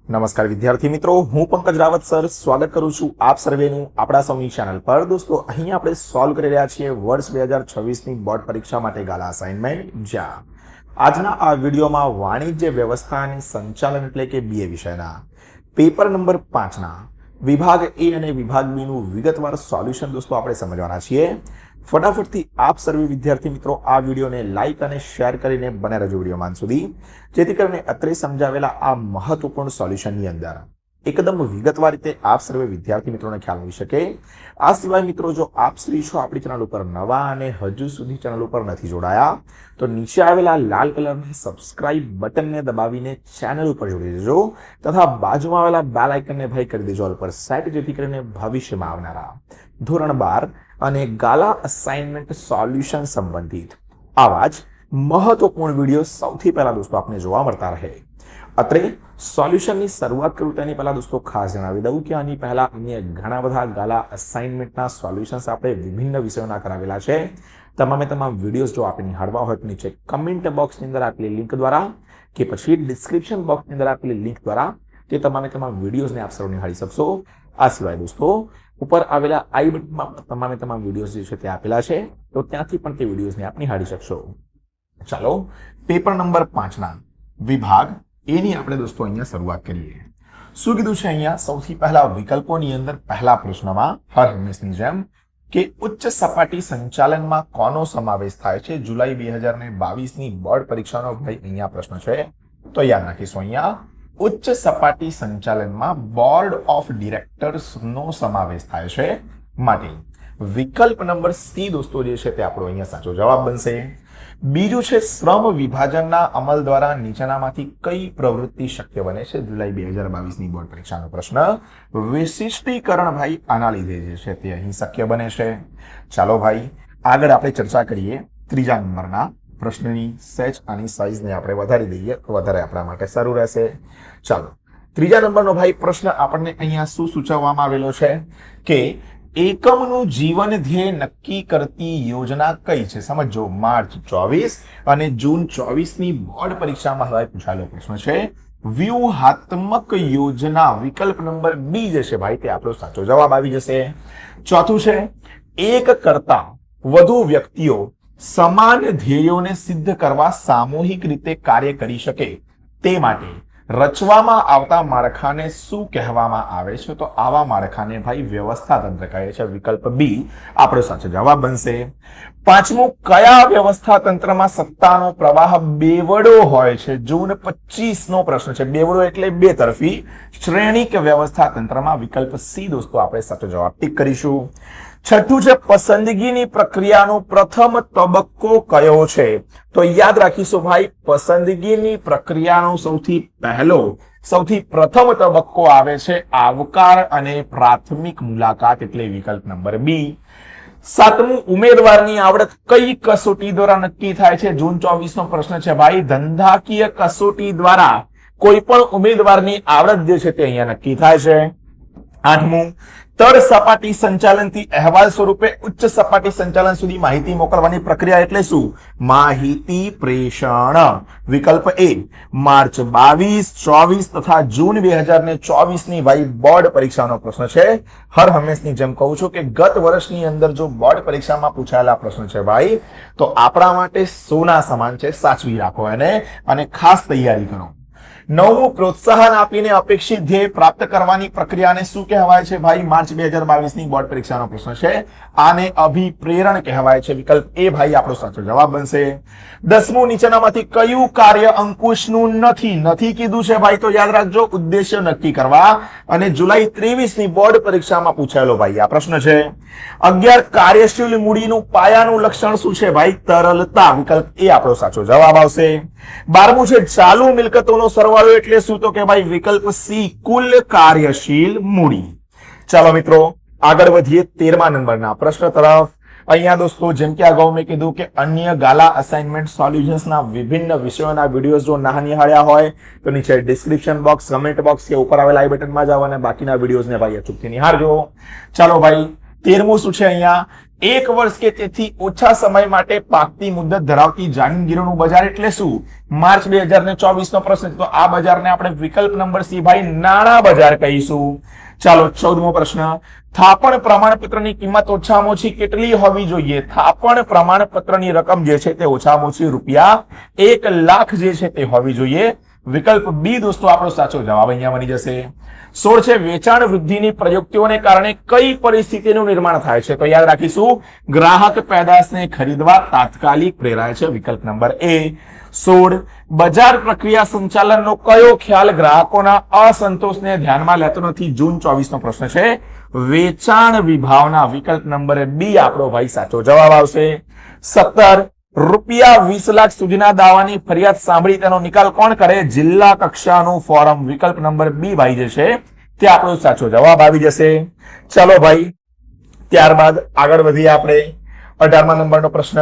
નમસ્કાર વિદ્યાર્થી મિત્રો, હું પંકજ રાવત સર સ્વાગત કરું છું આપ સર્વેનું આપણા સૌની ચેનલ પર। દોસ્તો, અહીં આપણે સોલ્વ કરી રહ્યા છીએ વર્ષ 2026ની બોર્ડ પરીક્ષા માટે ગાલા અસાઇનમેન્ટ, જ્યાં આજના આ વિડીયોમાં વાણિજ્ય વ્યવસ્થા અને સંચાલન એટલે કે BA વિષયના પેપર નંબર 5ના વિભાગ A અને વિભાગ B નું વિગતવાર સોલ્યુશન દોસ્તો આપણે સમજવાના છીએ। ફટાફટથી આપ સર્વે વિદ્યાર્થી મિત્રો આ વિડીયોને લાઈક અને શેર કરીને બને રહેજો વિડીયોમાં અંત સુધી, જેથી કરીને અત્રે સમજાવેલા આ મહત્વપૂર્ણ સોલ્યુશનની અંદર એકદમ વિગતવાર રીતે આપ સર્વે વિદ્યાર્થી મિત્રોને ખ્યાલ આવી શકે। આ સિવાય મિત્રો, જો આપ શ્રી છો આપણી ચેનલ ઉપર નવા અને હજુ સુધી ચેનલ ઉપર નથી જોડાયા તો નીચે આવેલા લાલ કલરના સબસ્ક્રાઇબ બટનને દબાવીને ચેનલ ઉપર જોડી દેજો તથા બાજુમાં આવેલા બેલ આઇકનને ભાઈ કરી દેજો ઓલ પર સેટ, જેથી કરીને ભવિષ્યમાં આવનારા ધોરણ 12 અને ગાલા અસાઇનમેન્ટ સોલ્યુશન સંબંધિત આવા જ મહત્વપૂર્ણ વિડીયો સૌથી પહેલા દોસ્તો આપને જોવા મળતા રહે। અત્રે સોલ્યુશનની શરૂઆત કરું તેની પહેલા દોસ્તો ખાસ જણાવી દઉં કે આની પહેલા અન્ય ઘણા બધા ગાલા અસાઇનમેન્ટના સોલ્યુશન્સ આપણે વિભિન્ન વિષયોના કરાવેલા છે। તમામ વિડીયોઝ જો આપણે નિહાળવા હોય તો નીચે કમેન્ટ બોક્સની અંદર આપેલી લિંક દ્વારા કે પછી ડિસ્ક્રિપ્શન બોક્સની અંદર આપેલી લિંક દ્વારા તે તમામ વિડીયોઝને આપ સૌ નિહાળી શકશો। આ સિવાય દોસ્તો ઉપર આવેલા આઈ બટનમાં તમામ વિડીયોઝ જે છે તે આપેલા છે, તો ત્યાંથી પણ તે વિડીયોઝને આપ નિહાળી શકશો। ચાલો પેપર નંબર 5ના વિભાગ A ની આપણે દોસ્તો અહીંયા શરૂઆત કરીએ। શું કીધું છે અહીંયા? સૌથી પહેલા વિકલ્પોની અંદર પહેલા પ્રશ્નમાં હર હંમેશની જેમ કે ઉચ્ચ સપાટી સંચાલનમાં કોનો સમાવેશ થાય છે? જુલાઈ 2022ની બોર્ડ પરીક્ષાનો ભાઈ અહીંયા પ્રશ્ન છે, તો યાદ રાખીશું અહીંયા ઉચ્ચ સપાટી સંચાલનમાં બોર્ડ ઓફ ડિરેક્ટર્સ નો સમાવેશ થાય છે, માટે વિકલ્પ નંબર C દોસ્તો જે છે તે આપણો અહીંયા સાચો જવાબ બનશે। બીજું છે શ્રમ વિભાજનના અમલ દ્વારા નીચેનામાંથી કઈ પ્રવૃત્તિ શક્ય બને છે? જુલાઈ 2022ની બોર્ડ પરીક્ષાનો પ્રશ્ન। વિશિષ્ટીકરણ ભાઈ આના લીધે જે છે તે અહીં શક્ય બને છે। ચાલો ભાઈ આગળ આપણે ચર્ચા કરીએ ત્રીજા નંબરના પ્રશ્નની। સેજ આની સાઈઝને આપણે વધારી દઈએ તો વધારે આપણા માટે સારું રહેશે। ચાલો ત્રીજા નંબરનો ભાઈ પ્રશ્ન આપણને અહીંયા શું સૂચવવામાં આવેલો છે કે એકમનું જીવન ધ્યેય નક્કી કરતી યોજના કઈ છે? સમજો, માર્ચ 24 અને જૂન 24ની બોર્ડ પરીક્ષામાં હવે પૂછાયેલો પ્રશ્ન છે। વ્યૂહાત્મક યોજના વિકલ્પ નંબર B જે છે ભાઈ તે આપણો સાચો જવાબ આવી જશે। ચોથું છે એક કરતા વધુ વ્યક્તિઓ સમાન ધ્યેયોને સિદ્ધ કરવા સામૂહિક રીતે કાર્ય કરી શકે તે માટે રચવામાં આવતા માળખાને શું કહેવામાં આવે છે? તો આવા માળખાને ભાઈ વ્યવસ્થા તંત્ર કહે છે। વિકલ્પ B આપણો સાચો જવાબ બનશે। પાંચમું, કયા વ્યવસ્થા તંત્રમાં સત્તાનો પ્રવાહ બેવડો હોય છે? જૂન 25નો પ્રશ્ન છે। બેવડો એટલે બે તરફી શ્રેણીક વ્યવસ્થા તંત્રમાં વિકલ્પ C દોસ્તો આપણે સાચો જવાબ ટીક કરીશું। છઠ્ઠું છે પસંદગીની પ્રક્રિયાનો પ્રથમ તબક્કો કયો છે? તો યાદ રાખીશું ભાઈ, પસંદગીની પ્રક્રિયાનો સૌથી પ્રથમ તબક્કો આવે છે આવકાર અને પ્રાથમિક મુલાકાત, એટલે વિકલ્પ નંબર B। સાતમું, ઉમેદવારની આવડત કઈ કસોટી દ્વારા નક્કી થાય છે? જૂન 24નો પ્રશ્ન છે ભાઈ, ધંધાકીય કસોટી દ્વારા કોઈ પણ ઉમેદવારની આવડત જે છે તે અહીંયા નક્કી થાય છે। આઠમું, તળ સપાટી સંચાલનથી અહેવાલ સ્વરૂપે ઉચ્ચ સપાટી સંચાલન સુધી માહિતી મોકલવાની પ્રક્રિયા એટલે શું? માહિતી પ્રેષણ। વિકલ્પ A માર્ચ 22, 24 તથા જૂન 2024ની ભાઈ બોર્ડ પરીક્ષાનો પ્રશ્ન છે। હર હંમેશની જેમ કહું છું કે ગત વર્ષની અંદર જો બોર્ડ પરીક્ષામાં પૂછાયેલા પ્રશ્ન છે ભાઈ તો આપણા માટે સોના સમાન છે, સાચવી રાખો એને અને ખાસ તૈયારી કરો। નવમું, પ્રોત્સાહન આપીને અપેક્ષિત ધ્યેય પ્રાપ્ત કરવાની પ્રક્રિયાને શું કહેવાય છે? ભાઈ માર્ચ 2022ની બોર્ડ પરીક્ષાનો પ્રશ્ન છે, આને અભિપ્રેરણ કહેવાય છે। વિકલ્પ A ભાઈ આપણો સાચો જવાબ બનશે। દસમું, નીચેનામાંથી કયું કાર્ય અંકુશનું નથી કીધું છે ભાઈ? તો યાદ રાખજો, ઉદ્દેશ્ય નક્કી કરવા, અને જુલાઈ 23ની બોર્ડ પરીક્ષામાં પૂછાયેલો ભાઈ આ પ્રશ્ન છે। 11, કાર્યશીલ મૂડીનું પાયાનું લક્ષણ શું છે ભાઈ? તરલતા। વિકલ્પ A આપણો સાચો જવાબ આવશે। 12મું છે ચાલુ મિલકતોનો સરવાળો એટલે શું? તો કે ભાઈ વિકલ્પ C કુલ કાર્યશીલ મૂડી। ચાલો મિત્રો આગળ વધીએ 13મા નંબરના પ્રશ્ન તરફ। અહીંયા દોસ્તો જેમ કે અગાઉ મેં કીધું કે અન્ય ગાલા અસાઇનમેન્ટ સોલ્યુશન્સના વિભિન્ન વિષયોના વિડીયોઝ જો ના નિહાળ્યા હોય તો નીચે ડિસ્ક્રિપ્શન બોક્સ, કમેન્ટ બોક્સ કે ઉપર આવેલા આઈ બટનમાં જાઓ અને બાકીના વિડીયોઝને ભાઈ અચૂકથી નિહાળજો। ચાલો ભાઈ 13મું શું છે અહીંયા એક વર્ષ કે તેથી ઓછા સમય માટે પાકતી મુદત ધરાવતી જામીનગીરીનું બજાર એટલે શું? માર્ચ 2024 નો પ્રશ્ન. તો આ બજારને આપણે વિકલ્પ નંબર સી ભાઈ નાણાં બજાર કહીશું. ચાલો 14મો પ્રશ્ન. થાપણ પ્રમાણપત્રની કિંમત ઓછામાં ઓછી કેટલી હોવી જોઈએ? થાપણ પ્રમાણપત્રની રકમ જે છે તે ઓછામાં ઓછી રૂપિયા 1 લાખ જે છે તે હોવી જોઈએ. વિકલ્પ બી દોસ્તો આપણો સાચો જવાબ અહીંયા બની જશે. 16 છે વેચાણ વૃદ્ધિની પ્રયુક્તિઓને કારણે કઈ પરિસ્થિતિનું નિર્માણ થાય છે? તો યાદ રાખીશું, ગ્રાહક પેદાશને ખરીદવા તાત્કાલિક પ્રેરાય છે. વિકલ્પ નંબર એ. 16 બજાર પ્રક્રિયા સંચાલનનો કયો ખ્યાલ ગ્રાહકોના અસંતોષને ધ્યાનમાં લેતો નથી? જૂન 24 નો પ્રશ્ન છે. વેચાણ વિભાવના. વિકલ્પ નંબર બી આપણો ભાઈ સાચો જવાબ આવશે. 17 રૂપિયા 20 લાખ સુધીના દાવાની ફરિયાદ સાંભળી તેનો નિકાલ કોણ કરે? જિલ્લા કક્ષાનું ફોરમ. વિકલ્પ નંબર બી ભાઈ જે છે તે આપણો સાચો જવાબ આવી જશે. ચલો ભાઈ, ત્યારબાદ આગળ વધીએ આપણે 18મા નંબરનો પ્રશ્ન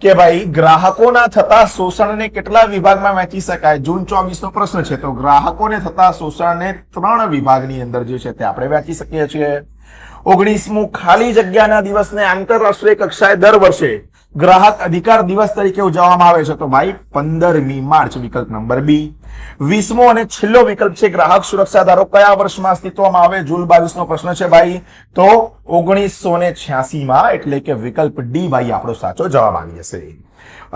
કે ભાઈ ગ્રાહકોના થતા શોષણને કેટલા વિભાગમાં વહેંચી શકાય? જૂન 24 નો પ્રશ્ન છે. તો ગ્રાહકોને થતા શોષણને 3 વિભાગની અંદર જે છે તે આપણે વહેંચી શકીએ છીએ. 19મું ખાલી જગ્યાના દિવસને આંતરરાષ્ટ્રીય કક્ષાએ દર વર્ષે ગ્રાહક અધિકાર દિવસ તરીકે ઉજવવામાં આવે છે. તો ભાઈ 15મી માર્ચ. વિકલ્પ નંબર બી. 20મો અને છેલ્લો વિકલ્પ છે ગ્રાહક સુરક્ષા ધારો કયા વર્ષમાં અસ્તિત્વમાં આવે? જૂન 22 નો પ્રશ્ન છે ભાઈ. તો 1986 માં, એટલે કે વિકલ્પ ડી ભાઈ આપણો સાચો જવાબ આવી જશે.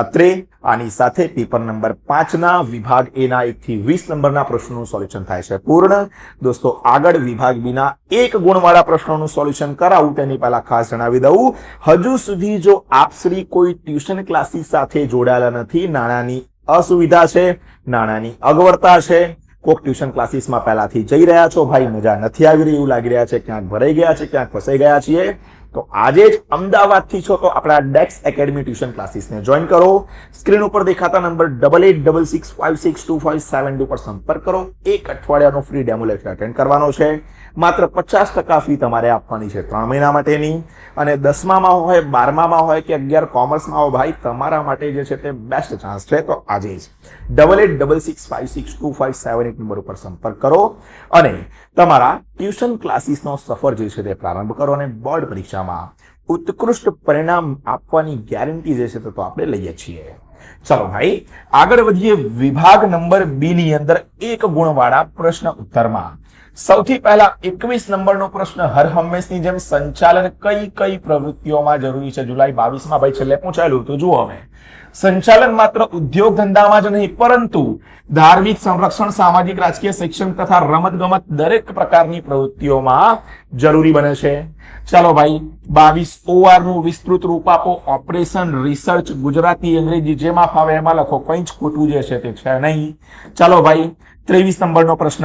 અત્રે આની સાથે પેપર નંબર 5 ના વિભાગ એ ના 1 થી 20 નંબરના પ્રશ્નોનું સોલ્યુશન થાય છે પૂર્ણ. દોસ્તો આગળ વિભાગ બી ના 1 ગુણવાળા પ્રશ્નોનું સોલ્યુશન કરાવું તેની પહેલા ખાસ જણાવી દઉં, હજુ સુધી જો આપ શ્રી કોઈ ટ્યુશન ક્લાસીસ સાથે જોડાયેલા નથી, નાણાંની અસુવિધા છે, નાણાંની અગવડતા છે, કોઈક ટ્યુશન ક્લાસીસમાં પહેલાથી જઈ રહ્યા છો, ભાઈ મજા નથી આવી રહી એવું લાગી રહ્યા છે, ક્યાંક ભરાઈ ગયા છે, ક્યાંક ફસાઈ ગયા છીએ, તો આજે જ અમદાવાદથી છો તો આપણા ડેક્સ એકેડમી ટ્યુશન ક્લાસીસને જોઈન કરો. સ્ક્રીન ઉપર દેખાતા નંબર 8866562572 પર સંપર્ક કરો. 1 અઠવાડિયાનો ફ્રી ડેમો લેક્ચર અટેન્ડ કરવાનો છે. માત્ર 50% ફી તમારે આપવાની છે 3 મહિના માટેની. અને 10મામાં હોય, 12મામાં હોય કે 11 કોમર્સમાં હોય, ભાઈ તમારા માટે જે છે તે બેસ્ટ ચાન્સ છે. તો આજે જ 8866562572 નંબર ઉપર સંપર્ક કરો અને તમારા ટ્યુશન ક્લાસીસનો સફર જે છે તે પ્રારંભ કરો અને બોર્ડ પરીક્ષામાં ઉત્કૃષ્ટ પરિણામ આપવાની ગેરંટી જે છે તો આપણે લઈએ છીએ. ચલો ભાઈ આગળ વધીએ વિભાગ નંબર બી ની અંદર 1 ગુણવાળા પ્રશ્ન ઉત્તરમાં. સૌથી પહેલા 21 નંબરનો પ્રશ્ન, હર હંમેશની જેમ સંચાલન કઈ પ્રવૃત્તિઓમાં જરૂરી છે? જુલાઈ 22 માં ભાઈ છેલ્લે પૂછાયેલું હતું. જુઓ હવે, સંચાલન માત્ર ઉદ્યોગ ધંધામાં જ નહીં પરંતુ ધાર્મિક, સંરક્ષણ, સામાજિક, રાજકીય, શૈક્ષણિક તથા રમતગમત દરેક પ્રકારની પ્રવૃત્તિઓમાં જરૂરી બને છે. ચાલો ભાઈ 22 OR નું વિસ્તૃત રૂપ આપો. Operation research. ગુજરાતી, અંગ્રેજી જેમાં ફાવે એમાં લખો, કંઈ જ ખોટું જે છે તે છે નહીં. ચાલો ભાઈ 23 નંબરનો પ્રશ્ન,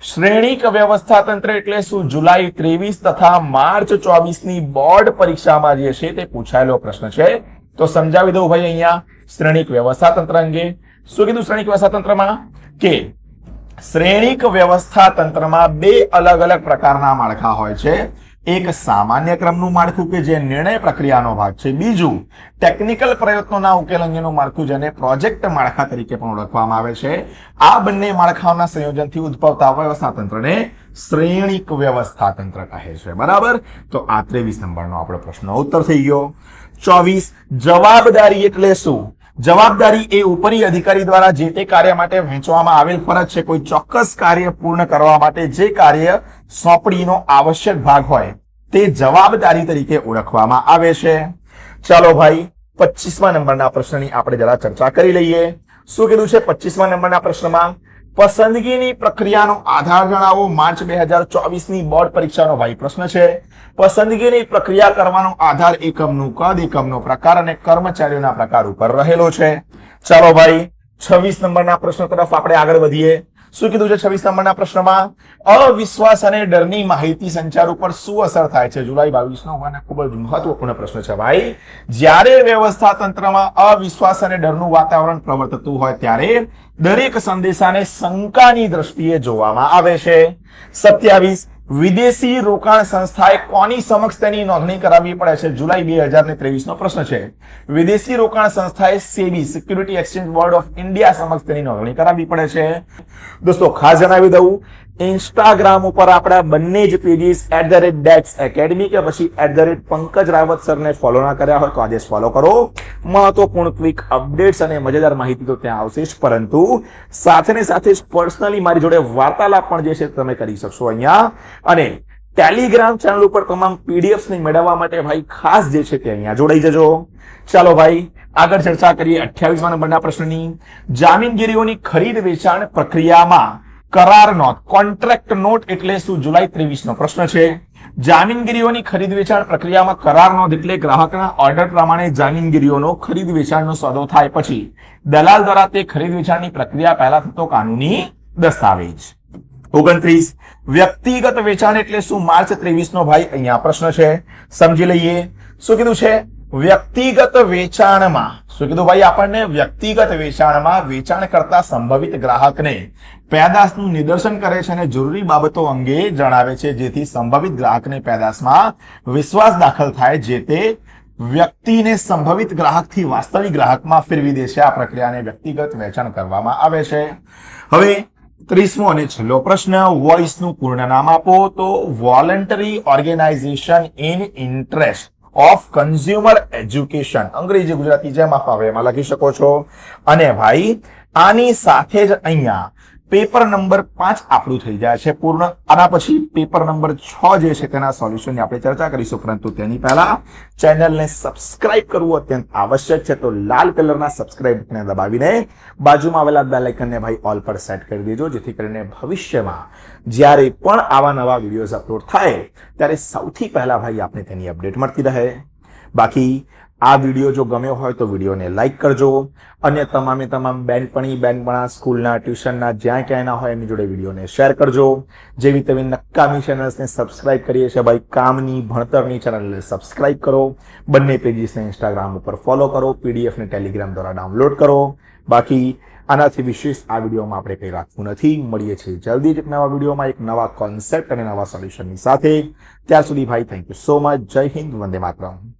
શ્રેણીક વ્યવસ્થા તંત્ર એટલે શું? જુલાઈ 23 તથા માર્ચ 24 ની બોર્ડ પરીક્ષામાં જે છે તે પૂછાયેલો પ્રશ્ન છે. તો સમજાવી દઉં ભાઈ અહીંયા શ્રેણીક વ્યવસ્થા તંત્ર અંગે. શું કીધું શ્રેણીક વ્યવસ્થા તંત્રમાં? કે શ્રેણીક વ્યવસ્થા તંત્રમાં 2 અલગ અલગ પ્રકારના માળખા હોય છે. એક સામાન્ય ક્રમનું માળખું કે જે નિર્ણય પ્રક્રિયાનો ભાગ છે. બીજું ટેકનિકલ પ્રયત્નોના ઉકેલ અંગેનું માળખું જેને પ્રોજેક્ટ માળખા તરીકે પણ ઓળખવામાં આવે છે. આ બંને માળખાઓના સંયોજનથી ઉદ્ભવતા વ્યવસ્થા તંત્રને શ્રેણીક વ્યવસ્થા તંત્ર કહે છે. બરાબર. તો આ 23 નંબરનો આપણો પ્રશ્નનો ઉત્તર થઈ ગયો. 24 જવાબદારી એટલે શું? જવાબદારી એ ઉપરી અધિકારી દ્વારા જે તે કાર્ય માટે વહેંચવામાં આવેલ ફરજ છે. કોઈ ચોક્કસ કાર્ય પૂર્ણ કરવા માટે જે કાર્ય સોંપણીનો આવશ્યક ભાગ હોય તે જવાબદારી તરીકે ઓળખવામાં આવે છે. ચાલો ભાઈ 25મા નંબરના પ્રશ્નની આપણે જરા ચર્ચા કરી લઈએ. શું કીધું છે 25મા નંબરના પ્રશ્નમાં? પસંદગીની પ્રક્રિયાનો આધાર જણાવો. માર્ચ 2024 ની બોર્ડ પરીક્ષાનો ભાઈ પ્રશ્ન છે. પસંદગીની પ્રક્રિયા કરવાનો આધાર એકમનું કદ, એકમનો પ્રકાર અને કર્મચારીઓના પ્રકાર ઉપર રહેલો છે. ચાલો ભાઈ 26 નંબરના પ્રશ્ન તરફ આપણે આગળ વધીએ. શું કીધું છે 26 નંબરના પ્રશ્નમાં? અવિશ્વાસ અને ડરની માહિતી સંચાર ઉપર શું અસર થાય છે? જુલાઈ 22 નો અને ખૂબ જ મહત્વપૂર્ણ પ્રશ્ન છે ભાઈ. જ્યારે વ્યવસ્થા તંત્રમાં અવિશ્વાસ અને ડરનું વાતાવરણ પ્રવર્તતું હોય ત્યારે દરેક સંદેશાને શંકાની દ્રષ્ટિએ જોવામાં આવે છે. 27 વિદેશી રોકાણ સંસ્થાએ કોની સમક્ષ તેની નોંધણી કરાવવી પડે છે? જુલાઈ 2023 નો પ્રશ્ન છે. વિદેશી રોકાણ સંસ્થાએ SEBI security exchange board of India સમક્ષ તેની નોંધણી કરાવવી પડે છે. દોસ્તો ખાસ જણાવી દઉં, ઇન્સ્ટાગ્રામ ઉપર આપણા બંને જ પેજીસ @DEX Academy કે પછી @પંકજ રાવત સરને ફોલો ના કર્યા હોય તો આજે ફોલો કરો. મહત્વપૂર્ણ ક્વિક અપડેટ્સ અને મજેદાર માહિતી તો ત્યાં આવશે જ, પરંતુ સાથે ને સાથે જ પર્સનલી મારી જોડે વાર્તાલાપ પણ જે છે તમે કરી શકશો અહીંયા. અને ટેલિગ્રામ ચેનલ ઉપર તમામ પીડીએફ્સ ને મેળવવા માટે ભાઈ ખાસ જે છે તે અહીંયા જોડાઈ જજો. ચાલો ભાઈ આગળ ચર્ચા કરીએ 28મા નંબરના પ્રશ્નની. જામીનગીરીઓની ખરીદ વેચાણ પ્રક્રિયામાં કરાર નોંધ કોન્ટ્રાક્ટ નોટ એટલે શું? જુલાઈ 23 નો પ્રશ્ન છે. જામીનગીરીઓની ખરીદ વેચાણ પ્રક્રિયામાં કરાર નોંધ એટલે ગ્રાહકના ઓર્ડર પ્રમાણે જામીનગીરીઓનો ખરીદ વેચાણનો સોદો થાય પછી દલાલ દ્વારા તે ખરીદ વેચાણની પ્રક્રિયા પહેલા થતો કાનૂની દસ્તાવેજ. 29 વ્યક્તિગત વેચાણ એટલે શું? માર્ચ 23 નો ભાઈ અહીંયા પ્રશ્ન છે, સમજી લઈએ. શું કીધું છે? વ્યક્તિગત વેચાણમાં શું કીધું ભાઈ આપણને? વ્યક્તિગત વેચાણમાં વેચાણ કરતા સંભવિત ગ્રાહકને પેદાશનું નિદર્શન કરે છે અને જરૂરી બાબતો અંગે જણાવે છે, જેથી સંભવિત ગ્રાહકને પેદાશમાં વિશ્વાસ દાખલ થાય, જે તે વ્યક્તિને સંભવિત ગ્રાહકથી વાસ્તવિક ગ્રાહકમાં ફેરવી દે છે. આ પ્રક્રિયાને વ્યક્તિગત વેચાણ કરવામાં આવે છે. હવે 30મો અને છેલ્લો પ્રશ્ન, વોઇસનું પૂર્ણ નામ આપો. તો voluntary organisation in interest of consumer education. અંગ્રેજી ગુજરાતી જેમ ફાવે એમાં લખી શકો છો. અને ભાઈ આની સાથે જ અહીંયા પેપર નંબર 5 આપણું થઈ જાય છે પૂર્ણ. આના પછી પેપર નંબર 6 જે છે તેના સોલ્યુશનની આપણે ચર્ચા કરીશું, પરંતુ તેની પહેલા ચેનલને સબસ્ક્રાઇબ કરવું અત્યંત આવશ્યક છે. તો લાલ કલરના સબસ્ક્રાઇબ બટનને દબાવીને બાજુમાં આવેલા બેલ આઇકનને ભાઈ ઓલ પર સેટ કરી દેજો, જેથી કરીને ભવિષ્યમાં જ્યારે પણ આવા નવા વિડીયોઝ અપલોડ થાય ત્યારે સૌથી પહેલા ભાઈ આપને તેની અપડેટ મળતી રહે. બાકી આ વિડીયો જો ગમ્યો હોય તો વિડીયોને લાઈક કરજો. અને તમામ બેનપણા સ્કૂલના ટ્યુશનના જ્યાં ક્યાંય ના હોય એમની જોડે વિડીયોને શેર કરજો. જેવી તેવી નક્કામી ચેનલ્સને સબસ્ક્રાઇબ કરીએ છીએ ભાઈ, કામની ભણતરની ચેનલને સબસ્ક્રાઇબ કરો. બંને પેજીસને ઇન્સ્ટાગ્રામ ઉપર ફોલો કરો, પીડીએફ ને ટેલિગ્રામ દ્વારા ડાઉનલોડ કરો. બાકી આનાથી વિશેષ આ વિડીયોમાં આપણે કંઈ રાખવું નથી. મળીએ છીએ જલ્દી જ એક નવા વિડીયોમાં એક નવા કોન્સેપ્ટ અને નવા સોલ્યુશનની સાથે. ત્યાર સુધી ભાઈ થેન્ક યુ સો મચ. જય હિન્દ, વંદે માતરમ.